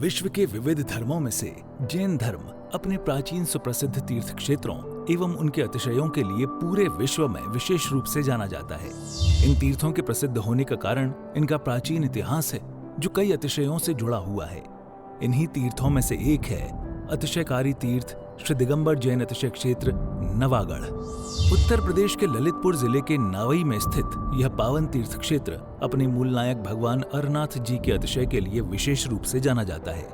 विश्व के विविध धर्मों में से जैन धर्म अपने प्राचीन सुप्रसिद्ध तीर्थ क्षेत्रों एवं उनके अतिशयों के लिए पूरे विश्व में विशेष रूप से जाना जाता है। इन तीर्थों के प्रसिद्ध होने का कारण इनका प्राचीन इतिहास है, जो कई अतिशयों से जुड़ा हुआ है। इन्हीं तीर्थों में से एक है अतिशयकारी तीर्थ श्री दिगंबर जैन अतिशय क्षेत्र नवागढ़। उत्तर प्रदेश के ललितपुर जिले के नावई में स्थित यह पावन तीर्थ क्षेत्र अपने मूल नायक भगवान अरनाथ जी के अतिशय के लिए विशेष रूप से जाना जाता है।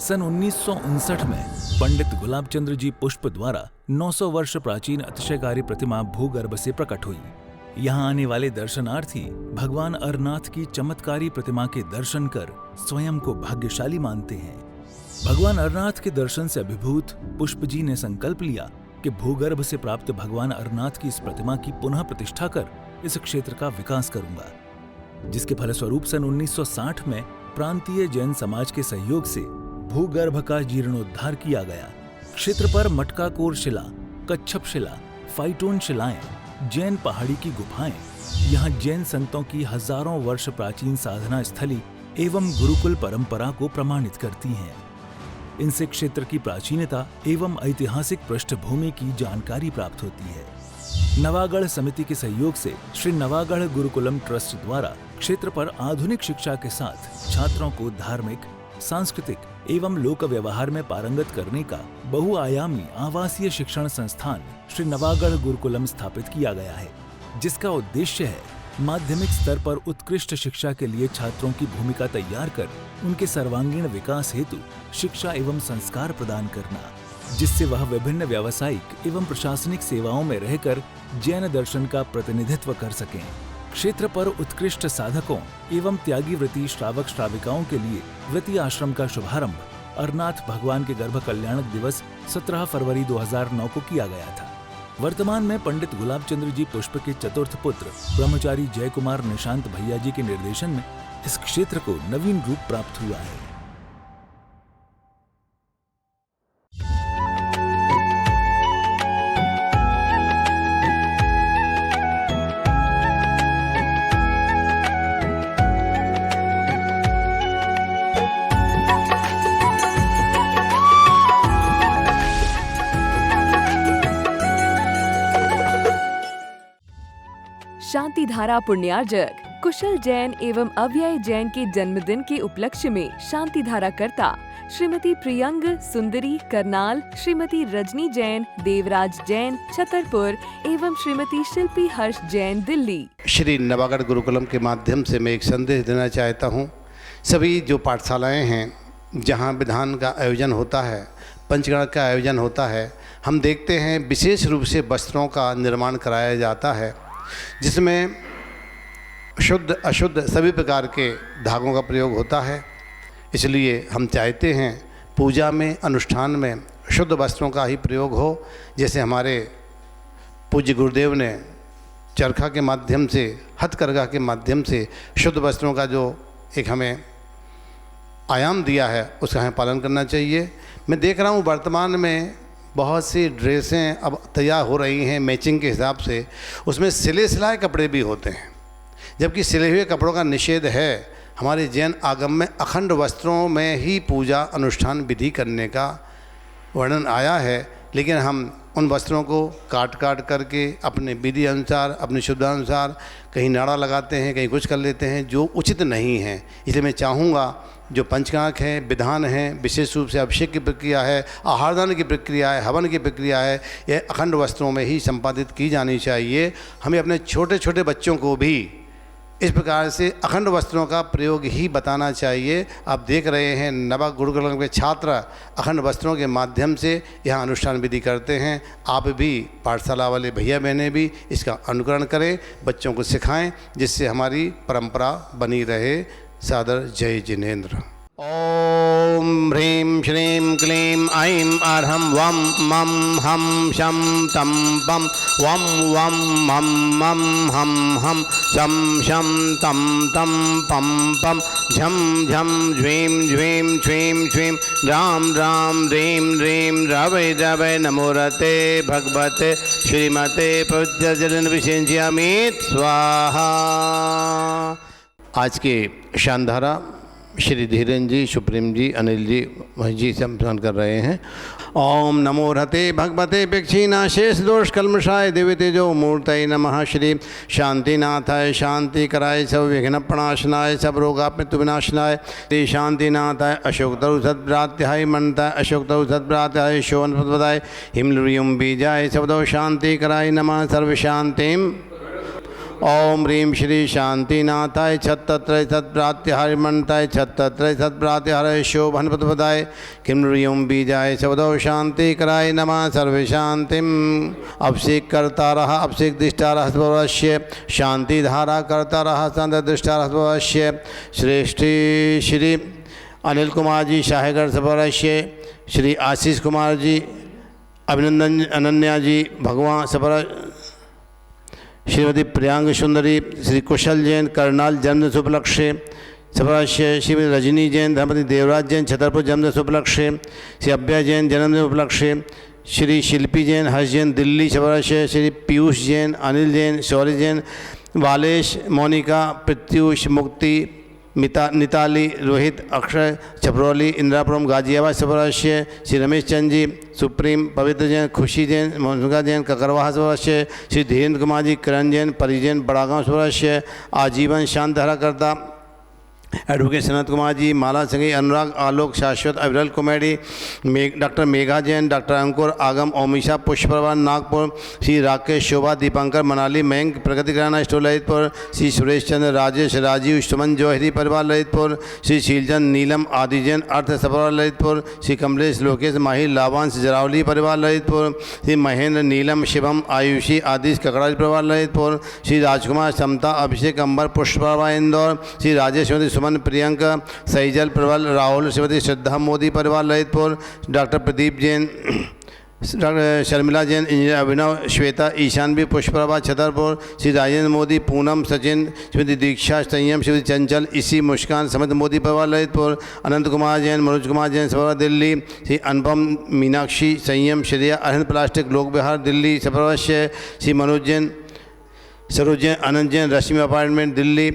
सन 1959 में पंडित गुलाब चंद्र जी पुष्प द्वारा 900 वर्ष प्राचीन अतिशयकारी प्रतिमा भूगर्भ से प्रकट हुई। यहाँ आने वाले दर्शनार्थी भगवान अरनाथ की चमत्कारी प्रतिमा के दर्शन कर स्वयं को भाग्यशाली मानते हैं। भगवान अरनाथ के दर्शन से अभिभूत पुष्प जी ने संकल्प लिया कि भूगर्भ से प्राप्त भगवान अरनाथ की इस प्रतिमा की पुनः प्रतिष्ठा कर इस क्षेत्र का विकास करूंगा, जिसके फलस्वरूप सन 1960 में प्रांतीय जैन समाज के सहयोग से भूगर्भ का जीर्णोद्धार किया गया। क्षेत्र पर मटकाकोर शिला, कच्छप शिला, फाइटोन शिलाएं, जैन पहाड़ी की गुफाएं, यहाँ जैन संतों की हजारों वर्ष प्राचीन साधना स्थली एवं गुरुकुल परंपरा को प्रमाणित करती हैं। इनसे क्षेत्र की प्राचीनता एवं ऐतिहासिक पृष्ठभूमि की जानकारी प्राप्त होती है। नवागढ़ समिति के सहयोग से श्री नवागढ़ गुरुकुलम ट्रस्ट द्वारा क्षेत्र पर आधुनिक शिक्षा के साथ छात्रों को धार्मिक, सांस्कृतिक एवं लोक व्यवहार में पारंगत करने का बहुआयामी आवासीय शिक्षण संस्थान श्री नवागढ़ गुरुकुलम स्थापित किया गया है, जिसका उद्देश्य है माध्यमिक स्तर पर उत्कृष्ट शिक्षा के लिए छात्रों की भूमिका तैयार कर उनके सर्वांगीण विकास हेतु शिक्षा एवं संस्कार प्रदान करना, जिससे वह विभिन्न व्यावसायिक एवं प्रशासनिक सेवाओं में रहकर जैन दर्शन का प्रतिनिधित्व कर सकें। क्षेत्र पर उत्कृष्ट साधकों एवं त्यागी व्रती श्रावक श्राविकाओं के लिए व्रती आश्रम का शुभारंभ अरनाथ भगवान के गर्भ कल्याणक दिवस 17 फरवरी 2009 को किया गया था। वर्तमान में पंडित गुलाब चंद्र जी पुष्प के चतुर्थ पुत्र ब्रह्मचारी जय कुमार निशांत भैया जी के निर्देशन में इस क्षेत्र को नवीन रूप प्राप्त हुआ है। शांतिधारा पुण्यार्जक कुशल जैन एवं अव्यय जैन के जन्मदिन के उपलक्ष्य में शांतिधारा कर्ता श्रीमती प्रियंग सुंदरी करनाल, श्रीमती रजनी जैन, देवराज जैन छतरपुर एवं श्रीमती शिल्पी हर्ष जैन दिल्ली। श्री नवागढ़ गुरुकुलम के माध्यम से मैं एक संदेश देना चाहता हूँ। सभी जो पाठशालाएं हैं जहाँ विधान का आयोजन होता है, पंचगण का आयोजन होता है, हम देखते हैं विशेष रूप से वस्त्रों का निर्माण कराया जाता है, जिसमें शुद्ध अशुद्ध सभी प्रकार के धागों का प्रयोग होता है। इसलिए हम चाहते हैं पूजा में, अनुष्ठान में शुद्ध वस्त्रों का ही प्रयोग हो। जैसे हमारे पूज्य गुरुदेव ने चरखा के माध्यम से, हथकरघा के माध्यम से शुद्ध वस्त्रों का जो एक हमें आयाम दिया है, उसका हमें पालन करना चाहिए। मैं देख रहा हूँ वर्तमान में बहुत सी ड्रेसें अब तैयार हो रही हैं मैचिंग के हिसाब से, उसमें सिले सिलाए कपड़े भी होते हैं, जबकि सिले हुए कपड़ों का निषेध है। हमारे जैन आगम में अखंड वस्त्रों में ही पूजा अनुष्ठान विधि करने का वर्णन आया है, लेकिन हम उन वस्त्रों को काट काट करके अपने विधि अनुसार, अपने शुद्धानुसार कहीं नाड़ा लगाते हैं, कहीं कुछ कर लेते हैं, जो उचित नहीं है। इसलिए मैं चाहूँगा जो पंचकांक है, विधान है, विशेष रूप से अभिषेक की प्रक्रिया है, आहारदान की प्रक्रिया है, हवन की प्रक्रिया है, यह अखंड वस्त्रों में ही संपादित की जानी चाहिए। हमें अपने छोटे छोटे बच्चों को भी इस प्रकार से अखंड वस्त्रों का प्रयोग ही बताना चाहिए। आप देख रहे हैं नवागढ़ गुरुकुलम के छात्र अखंड वस्त्रों के माध्यम से यहाँ अनुष्ठान विधि करते हैं। आप भी पाठशाला वाले भैया बहनें भी इसका अनुकरण करें, बच्चों को सिखाएं, जिससे हमारी परंपरा बनी रहे। सादर जय जिनेन्द्र। ओम ह्रीं श्रीं क्लीं ऐं अर्हं वं मं हं शं तं पं वं वं मं मं हं हं शं शं तं तं पं पं झं झं झ्वीं झ्वीं छ्वीं छ्वीं रां रां ह्रीं ह्रीं रवै रवै नमो रते भगवते श्रीमते प्रज्वलन विषयामि स्वाहा। आज के शानधारा श्री धीरेन्द्र जी, सुप्रीम जी, अनिल जी, महेश जी सम्मान कर रहे हैं। ओम नमो रहते भगवते पेक्षीना शेष दोष कल्मषाय देवी तेजो मूर्तये नमः। श्री शांतिनाथाय शांति कराय सब विघ्न प्रणाशनाय सब रोगापमृत्यु विनाशनाय श्री शांतिनाथाय अशोक तरु सद्भ्रात्याय मनताय अशोक तरु सद्भ्रात्याय शोभन पद्मदाय हिमलुरियम बीजाय सबदो शांति कराय नमः। सर्व शांतिम ओम ह्रीं श्री शांतिनाथाय छत्तत्रय सत्प्रात्यहाय मनताय छत्तत्रय सत्प्रात्यहाय शोभन पद्मदाय किमृयम बीजाय सबदो शांति कराय नमः। सर्व शांतिम अभिषेक करता रहा अभिषेक दृष्टा रहस्य शांति धारा करता रहा शांति दृष्टा रहस्य। श्रेष्ठी श्री अनिल कुमार जी शाहगढ़ सबरस्य, श्री आशीष कुमार जी, अभिनंदन अनन्या जी भगवान सबर, श्रीमती प्रियांग सुंदरी, श्री कुशल जैन करनाल जन्म शुभलक्ष्य सभाष्य, श्रीमती रजनी जैन, धर्मपति देवराज जैन छतरपुर जन्म शुभलक्ष्य, श्री अभ्या जैन जन्मदिन उपलक्ष्य, श्री शिल्पी जैन हर्ष जैन दिल्ली सभाष्य, श्री पीयूष जैन, अनिल जैन, शौर्य जैन, वालेश, मोनिका, प्रत्यूष, मुक्ति, निताली, रोहित, अक्षय छपरौली, इंदिरापुरम गाजियाबाद सभाष्य, श्री रमेश चंद जी, सुप्रीम, पवित्र जैन, खुशी जैन, मोहनगा जैन, ककरवाहा सभाष्य, श्री धीरेन्द्र कुमार जी, करण जैन, परिजैन, बड़ागांव सभाष्य, आजीवन शांत धारा करता एडवोकेट सनत कुमार जी, माला संगी, अनुराग, आलोक, शाश्वत, अविरल कॉमेडी, doctor Megha Jain, doctor Ankur, Agam, Omisha, Pushpaprabha Nagpur, Shri Rakesh, Shobha, Dipankar, Manali, Mayank, Pragati Kirana store Lalitpur, Shri Suresh Chandra, Rajesh, Rajeev, Suman, Jauhari परिवार ललितपुर, श्री शीलचंद, नीलम, आदि जैन, अर्थ सपरिवार ललितपुर, श्री कमलेश, लोकेश, माहिर, लावांश, जरावली परिवार ललितपुर, श्री महेंद्र, नीलम, शिवम, आयुषी, आदिश, ककड़ाज परिवार ललितपुर, श्री राजकुमार, समता, अभिषेक, अंबर, पुष्पप्रभा इंदौर, श्री राजेश, सुमन, प्रियंका, सैजल, प्रबल, राहुल, श्रीमती श्रद्धा मोदी परिवार Lalitpur, doctor Pradeep Jain, doctor Sharmila Jain, engineer Abhinav, Shweta, Ishanvi, Pushpaprabha Chhatarpur, Shri Rajendra Modi, Poonam, Sachin, Shrimati Diksha, Sanyam, Shrimati चंचल, इसी, मुस्कान, समित मोदी परिवार ललितपुर, अनंत कुमार जैन, मनोज कुमार जैन सपरिवार दिल्ली, श्री अनुपम, मीनाक्षी, संयम, श्रेया, अरविंद प्लास्टिक, लोक विहार दिल्ली सपरिवार, श्री मनोज जैन, सरोज जैन, अनंत जैन, रश्मि अपार्टमेंट दिल्ली,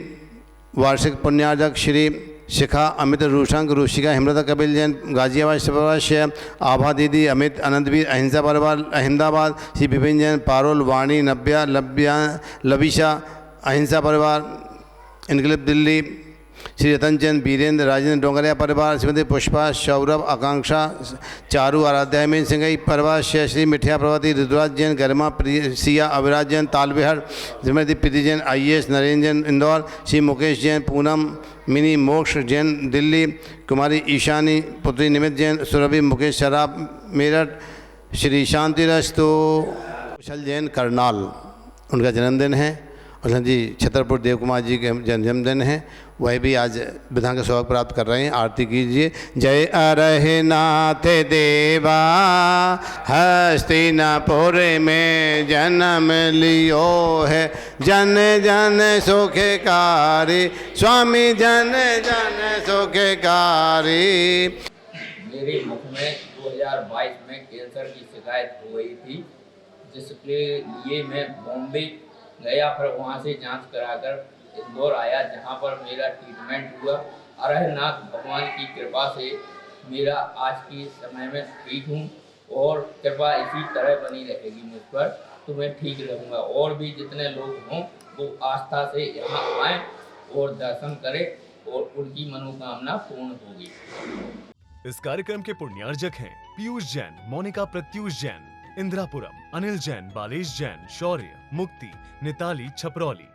वार्षिक पुण्यार्जक श्री शिखा, अमित, रूशंक, रुशिका, हिमलता, कपिल जैन, गाजियाबाद सभाष्य, आभा दीदी, अमित, अनंतवीर, अहिंसा परिवार अहमदाबाद, श्री विपिन जैन, पारोल, वाणी, नब्या, लबिशा, अहिंसा परिवार इनकलिब दिल्ली, श्री रतन चंद, वीरेंद्र, राजेंद्र डोंगरिया परिवार, श्रीमती पुष्पा, सौरभ, आकांक्षा, चारू, आराध्या, हेमेंद्र सिंह परिवार, श्री मिठिया प्रभाती, ऋतुराज जैन, गरिमा, सिया, अविराज जैन, तालबिहार, श्रीमती प्रीति जैन, IAS, नरेंद्र जैन इंदौर, श्री मुकेश जैन, पूनम, मिनी, मोक्ष जैन दिल्ली, कुमारी ईशानी, पुत्री निमित जैन, सुरभि, मुकेश शराब मेरठ, श्री शांति रस्तु, कुशल जैन करनाल, उनका जन्मदिन है। और जी छतरपुर देव कुमार जी के जन्मदिन है, वह भी आज विधान का सौभाग्य प्राप्त कर रहे हैं। आरती कीजिए। जय अरहे नाथ देवा, हस्तिनापुर में जन्म लियो है, जन जन सुखकारी, स्वामी जन जन सुखकारी। मेरे मुख में 2022 में कैंसर की शिकायत हो गई थी, जिसके लिए मैं बॉम्बे गया, फिर वहाँ से जांच कराकर इंदौर आया, जहाँ पर मेरा ट्रीटमेंट हुआ। अरहनाथ भगवान की कृपा से मेरा आज के समय में ठीक हूँ, और कृपा इसी तरह बनी रहेगी मुझ पर, तो मैं ठीक रहूँगा। और भी जितने लोग हों वो आस्था से यहाँ आएँ और दर्शन करें, और उनकी मनोकामना पूर्ण होगी। इस कार्यक्रम के पुण्यार्जक हैं पीयूष जैन, मोनिका, प्रत्यूष जैन, इंदिरापुरम, अनिल जैन, बालेश जैन, शौर्य, मुक्ति, निताली, छपरौली।